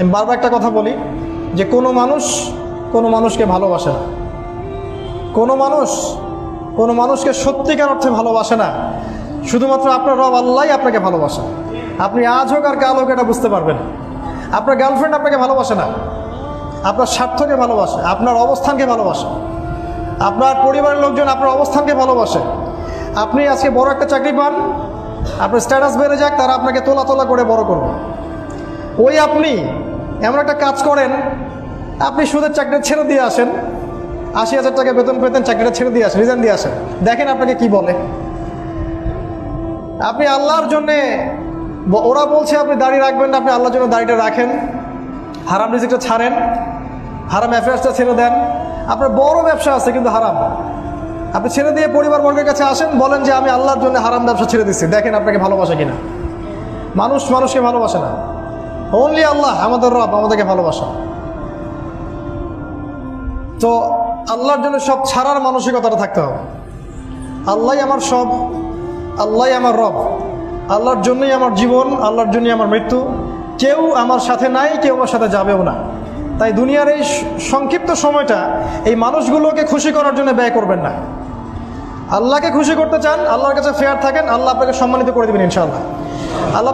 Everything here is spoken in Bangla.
আমি বারবার একটা কথা বলি যে কোনো মানুষকে ভালোবাসে না, কোনো মানুষকে সত্যিকার অর্থে ভালোবাসে না। শুধুমাত্র আপনার রব আল্লাহই আপনাকে ভালোবাসে। আপনি আজ হোক আর কাল হোক এটা বুঝতে পারবেন। আপনার গার্লফ্রেন্ড আপনাকে ভালোবাসে না, আপনার স্বার্থকে ভালোবাসে, আপনার অবস্থানকে ভালোবাসে, আপনার পরিবারের লোকজন আপনার অবস্থানকে ভালোবাসে। আপনি আজকে বড় একটা চাকরি পান, আপনার স্ট্যাটাস বেড়ে যাক, তারা আপনাকে তোলা তোলা করে বড় করবে। ওই আপনি এমন একটা কাজ করেন, আপনি সুদের চাকরিটা ছেড়ে দিয়ে আসেন, ৮০,০০০ টাকা বেতন পেতেন, চাকরিটা ছেড়ে দিয়ে আসেন, রিজাইন দিয়ে আসেন, দেখেন আপনাকে কি বলে। আপনি আল্লাহর জন্যে, ওরা বলছে আপনি দাড়ি রাখবেন না, আপনি আল্লাহর জন্য দাড়িটা রাখেন, হারাম রিজিকটা ছাড়েন, হারাম অ্যাফেয়ার্সটা ছেড়ে দেন। আপনার বড় ব্যবসা আছে কিন্তু হারাম, আপনি ছেড়ে দিয়ে পরিবারবর্গের কাছে আসেন, বলেন যে আমি আল্লাহর জন্য হারাম ব্যবসা ছেড়ে দিচ্ছি, দেখেন আপনাকে ভালোবাসে কিনা। মানুষকে ভালোবাসে না, অনলি আল্লাহ আমাদের রব আমাদেরকে ভালোবাসে। তো আল্লাহর জন্য সব ছাড়ার মানসিকতাটা থাকতে হবে। আল্লাহই আমার সব, আল্লাহই আমার রব, আল্লাহর জন্যই আমার জীবন, আল্লাহর জন্যই আমার মৃত্যু। কেউ আমার সাথে নাই, কেউ আমার সাথে যাবেও না। তাই দুনিয়ার এই সংক্ষিপ্ত সময়টা এই মানুষগুলোকে খুশি করার জন্য ব্যয় করবেন না। আল্লাহকে খুশি করতে চান, আল্লাহর কাছে ফেয়ার থাকেন, আল্লাহ আপনাকে সম্মানিত করে দেবেন ইনশাআল্লাহ। আল্লাহ